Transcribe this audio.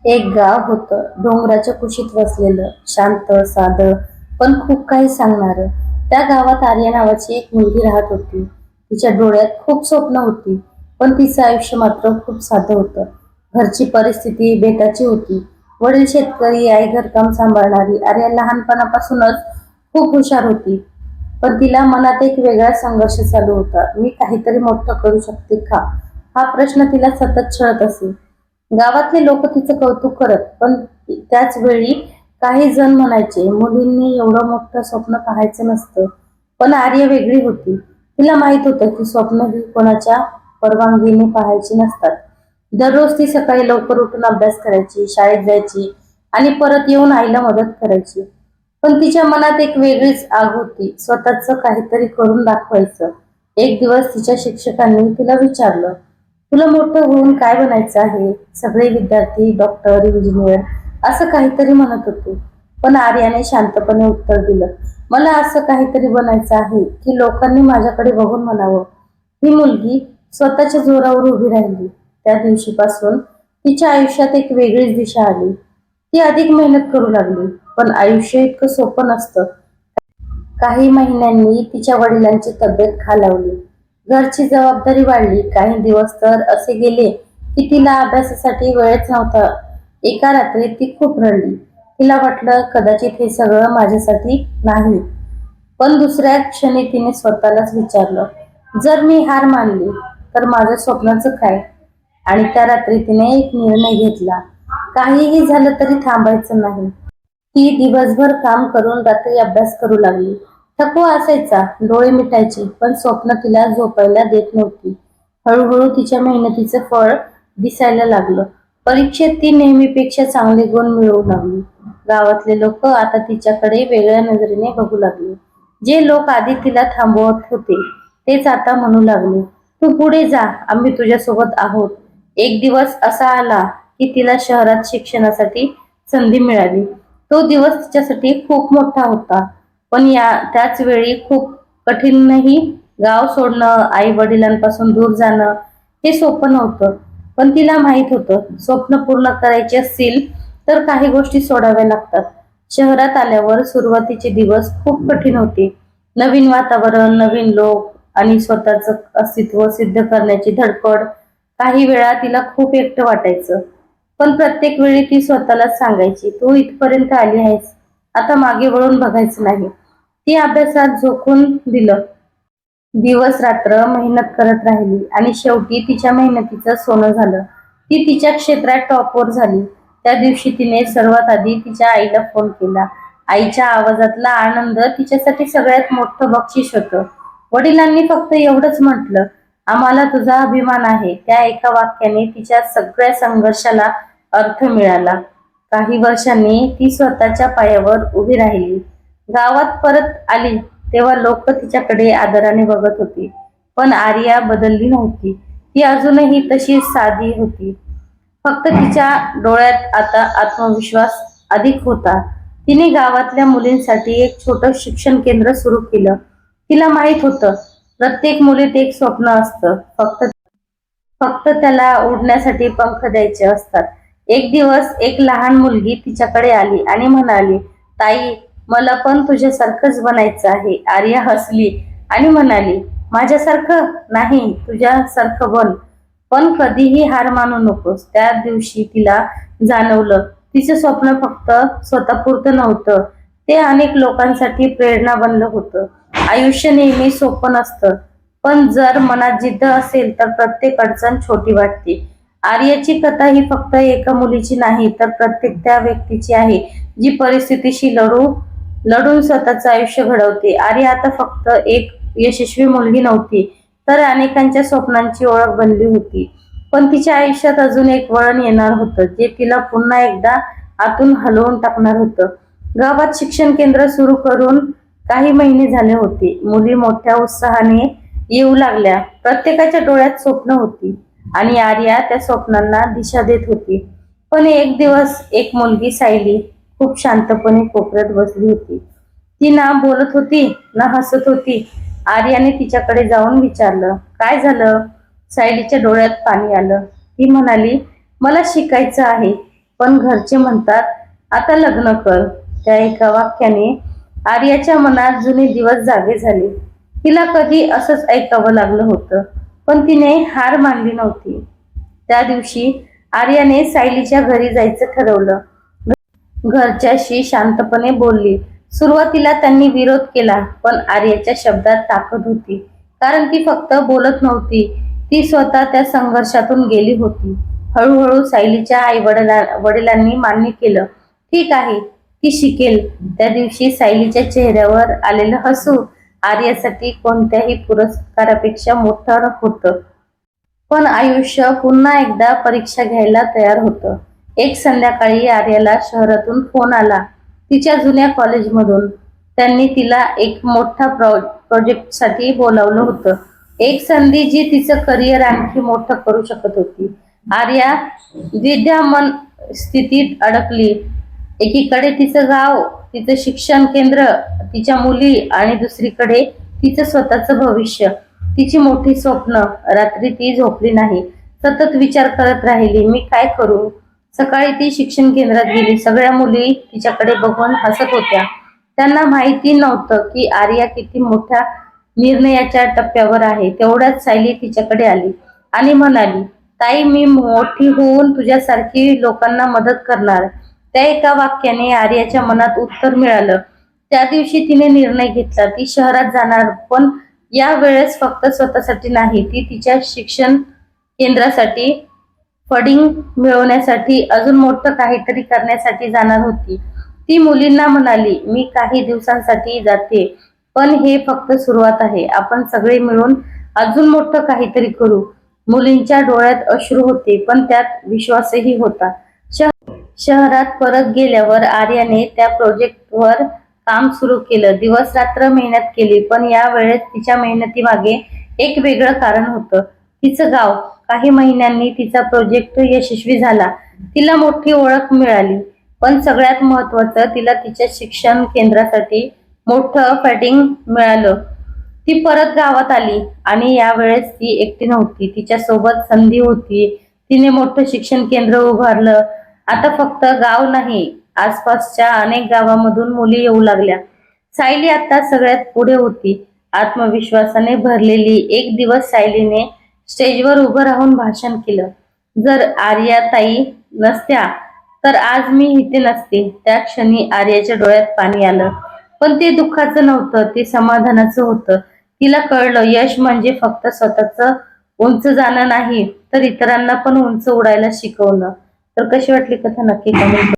एक गाव होतं डोंगराच्या कुशीत वसलेलं, शांत, साधं, पण खूप काही सांगणारं. त्या गावात आर्या नावाची एक मुलगी राहत होती. तिच्या डोळ्यात खूप स्वप्न होती, पण तिचं आयुष्य मात्र खूप साधं होतं. घरची परिस्थिती बेताची होती. वडील शेतकरी, आई घरकाम सांभाळणारी. आर्या लहानपणापासूनच खूप हुशार होती, पण तिला मनात एक वेगळा संघर्ष चालू होता. मी काहीतरी मोठं करू शकते का, हा प्रश्न तिला सतत छळत असे. गावातले लोक तिचं कौतुक करत, पण त्याच वेळी काही जण म्हणायचे, मुलींनी एवढं मोठं स्वप्न पाहायचं नसतं. पण आर्य वेगळी होती. तिला माहित होतं की स्वप्न ही कोणाच्या परवानगीने पाहायची नसतात. दररोज ती सकाळी लवकर उठून अभ्यास करायची, शाळेत जायची आणि परत येऊन आईला मदत करायची. पण तिच्या मनात एक वेगळीच आग होती, स्वतःच काहीतरी करून दाखवायचं. एक दिवस तिच्या शिक्षकांनी तिला विचारलं, तुला मोठं होऊन काय बनायचं आहे? सगळे विद्यार्थी डॉक्टर, इंजिनियर असं काहीतरी म्हणत होते. पण आर्याने शांतपणे उत्तर दिलं, मला असं काहीतरी बनायचं आहे की लोकांनी माझ्याकडे बघून म्हणावं. ही मुलगी स्वतःच्या जोरावर उभी राहिली. त्या दिवशीपासून तिच्या आयुष्यात एक वेगळीच दिशा आली. ती अधिक मेहनत करू लागली, पण आयुष्य इतकं सोपं नसतं. काही महिन्यांनी तिच्या वडिलांची तब्येत खालावली. घरची जबाबदारी वाढली. काही दिवस तर असे गेले की तिला अभ्यासासाठी वेळच नव्हता. एका रात्री ती खूप रडली. तिला वाटलं कदाचित हे सगळं माझ्यासाठी नाही. पण दुसऱ्या क्षणी तिने स्वतःलाच विचारलं, जर मी हार मानली तर माझ्या स्वप्नाचं काय? आणि त्या रात्री तिने एक निर्णय घेतला, काहीही झालं तरी थांबायचं नाही. ती दिवसभर काम करून रात्री अभ्यास करू लागली. थकवा असायचा, डोळे मिटायचे, पण स्वप्न तिला झोपायला देत नव्हती. हळूहळू तिच्या मेहनतीचं फळ दिसायला लागलं. परीक्षेत ती नेहमीपेक्षा चांगले गुण मिळवू लागली. गावातले लोक आता तिच्याकडे वेगळ्या नजरेने बघू लागले. जे लोक आधी तिला थांबवत होते, तेच आता म्हणू लागले, तू पुढे जा, आम्ही तुझ्यासोबत आहोत. एक दिवस असा आला की तिला शहरात शिक्षणासाठी संधी मिळाली. तो दिवस तिच्यासाठी खूप मोठा होता, पण त्याच वेळी खूप कठीणही. गाव सोडणं, आई वडिलांपासून दूर जाणं हे सोपं नव्हतं. पण तिला माहित होतं, स्वप्न पूर्ण करायचे असतील तर काही गोष्टी सोडाव्या लागतात. शहरात आल्यावर सुरुवातीचे दिवस खूप कठीण होते. नवीन वातावरण, नवीन लोक आणि स्वतःच अस्तित्व सिद्ध करण्याची धडपड. काही वेळा तिला खूप एकटं वाटायचं, पण प्रत्येक वेळी ती स्वतःलाच सांगायची, तू इथपर्यंत आली आहेस, आता मागे वळून बघायचं नाही. ती अभ्यासात झोकून दिलं. दिवस रात्र मेहनत करत राहिली आणि शेवटी तिच्या मेहनतीचं सोनं झालं. ती तिच्या क्षेत्रात टॉपवर झाली. त्या दिवशी तिने सर्वात आधी तिच्या आईला फोन केला. आईच्या आवाजातला आनंद तिच्यासाठी सगळ्यात मोठं बक्षीस होतं. वडिलांनी फक्त एवढंच म्हटलं, आम्हाला तुझा अभिमान आहे. त्या एका वाक्याने तिच्या सगळ्या संघर्षाला अर्थ मिळाला. काही वर्षांनी ती स्वतःच्या पायावर उभी राहिली. गावात परत आली तेव्हा लोक तिच्याकडे आदराने बघत होती. पण आर्या बदलली नव्हती. ती अजूनही तशीच साधी होती. फक्त तिच्या डोळ्यात आता आत्मविश्वास अधिक होता. तिने गावातल्या मुलींसाठी एक छोटं शिक्षण केंद्र सुरू केलं. तिला माहित होतं, प्रत्येक मुलीत एक स्वप्न असतं, फक्त फक्त त्याला उडण्यासाठी पंख द्यायचे असतात. एक दिवस एक लहान मुलगी तिच्याकडे आली आणि म्हणाली, ताई, मला पण तुझ्यासारखंच बनायचं आहे. आर्या हसली आणि म्हणाली, माझ्यासारखं नाही, तुझ्यासारखं बन, पण कधीही हार मानू नकोस. त्या दिवशी तिला जाणवलं, तिचं स्वप्न फक्त स्वतःपुरतं नव्हतं, ते अनेक लोकांसाठी प्रेरणा बनलं होतं. आयुष्य नेहमी सोपं नसतं, पण जर मनात जिद्द असेल तर प्रत्येक अडचण छोटी वाटते. आर्याची कथा ही फक्त एका मुलीची नाही, तर प्रत्येक त्या व्यक्तीची आहे जी परिस्थितीशी लढून स्वतःचं आयुष्य घडवते. आर्या आता फक्त एक यशस्वी मुलगी नव्हती, तर अनेकांच्या स्वप्नांची ओळख बनली होती. पण तिच्या आयुष्यात अजून एक वळण येणार होतं, जे तिला पुन्हा एकदा आतून हलवून टाकणार होतं. गावात शिक्षण केंद्र सुरू करून काही महिने झाले होते. मुली मोठ्या उत्साहाने येऊ लागल्या. प्रत्येकाच्या डोळ्यात स्वप्न होती आणि आर्या त्या स्वप्नांना दिशा देत होती. पण एक दिवस एक मुलगी, सायली, खूप शांतपणे कोपऱ्यात बसली होती. ती ना बोलत होती ना हसत होती. आर्याने तिच्याकडे जाऊन विचारलं, काय झालं? सायलीच्या डोळ्यात पाणी आलं. ती म्हणाली, मला शिकायचं आहे. पण घरचे म्हणतात आता लग्न कर. त्या एका वाक्याने आर्याच्या मनात जुने दिवस जागे झाले. तिला कधी असंच ऐकावं लागलं होतं, पण तिने हार मानली नव्हती. त्या दिवशी आर्याने सायलीच्या घरी जायचं ठरवलं. घरच्याशी शांतपणे बोलली. सुरुवातीला त्यांनी विरोध केला, पण आर्याच्या शब्दात ताकद होती. कारण ती फक्त बोलत नव्हती, ती स्वतः त्या संघर्षातून गेली होती. हळूहळू सायलीच्या वडिलांनी मान्य केलं. ठीक आहे, ती शिकेल. त्या दिवशी सायलीच्या चेहऱ्यावर आलेलं हसू आर्यासाठी कोणत्याही पुरस्कारापेक्षा मोठं होतं. पण आयुष्य पुन्हा एकदा परीक्षा घ्यायला तयार होतं. एक संध्याकाळी आर्याला शहरातून फोन आला, तिच्या जुन्या कॉलेजमधून. त्यांनी तिला एक मोठा प्रोजेक्टसाठी बोलावलं होतं. एक संधी जी तिचं करिअर आणखी मोठं करू शकत होती. आर्या द्विधामन स्थितीत अडकली. एकीकडे तिचं गाव, तिचं शिक्षण केंद्र, तिच्या मुली आणि दुसरीकडे तिचं स्वतःचं भविष्य, तिची मोठी स्वप्न. रात्री ती झोपली नाही, सतत विचार करत राहिली, मी काय करू. सकाळी ती शिक्षण केंद्रात गेली. सगळ्या मुली तिच्याकडे बघून हसत होत्या. त्यांना माहिती नव्हतं की आर्या किती मोठ्या निर्णयाच्या टप्प्यावर आहे. तेवढ्यात सायली तिच्याकडे आली आणि म्हणाली, ताई, मी मोठी होऊन तुझ्यासारखी लोकांना मदत करणार. त्या एका वाक्याने आर्याच्या मनात उत्तर मिळालं. त्या दिवशी तिने निर्णय घेतला, ती शहरात जाणार, पण या वेळेस फक्त स्वतःसाठी नाही, ती तिच्या शिक्षण केंद्रासाठी फंडिंग मिळवण्यासाठी, अजून मोठं काहीतरी करण्यासाठी जाणार होती. ती मुलींना म्हणाली, मी काही दिवसांसाठी जाते, पण हे फक्त सुरुवात आहे. आपण सगळे मिळून अजून मोठं काहीतरी करू. मुलींच्या डोळ्यात अश्रू होते, पण त्यात विश्वासही होता. शहरात परत गेल्यावर आर्याने त्या प्रोजेक्टवर काम सुरू केलं. दिवस रात्र मेहनत केली, पण या वेळेस तिच्या मेहनतीमागे एक वेगळं कारण होतं, तिचं गाव. काही महिन्यांनी तिचा प्रोजेक्ट यशस्वी झाला. तिला मोठी ओळख मिळाली, पण सगळ्यात महत्त्वाचं, तिला तिच्या शिक्षण केंद्रासाठी मोठं फंडिंग मिळालं. ती परत गावात आली आणि यावेळेस ती एकटी नव्हती, तिच्या सोबत संधी होती. तिने मोठं शिक्षण केंद्र उभारलं. आता फक्त गाव नाही, आसपासच्या अनेक गावामधून मुली येऊ लागल्या. सायली आता सगळ्यात पुढे होती, आत्मविश्वासाने भरलेली. एक दिवस सायलीने स्टेजवर उभं राहून भाषण केलं. जर आर्याताई नसत्या तर आज मी इथे नसते. त्या क्षणी आर्याच्या डोळ्यात पाणी आलं, पण ते दुःखाचं नव्हतं, ते समाधानाचं होतं. तिला कळलं, यश म्हणजे फक्त स्वतःच उंच जाणं नाही, तर इतरांना पण उंच उडायला शिकवणं. तर कशी वाटली कथा नक्की कमेंट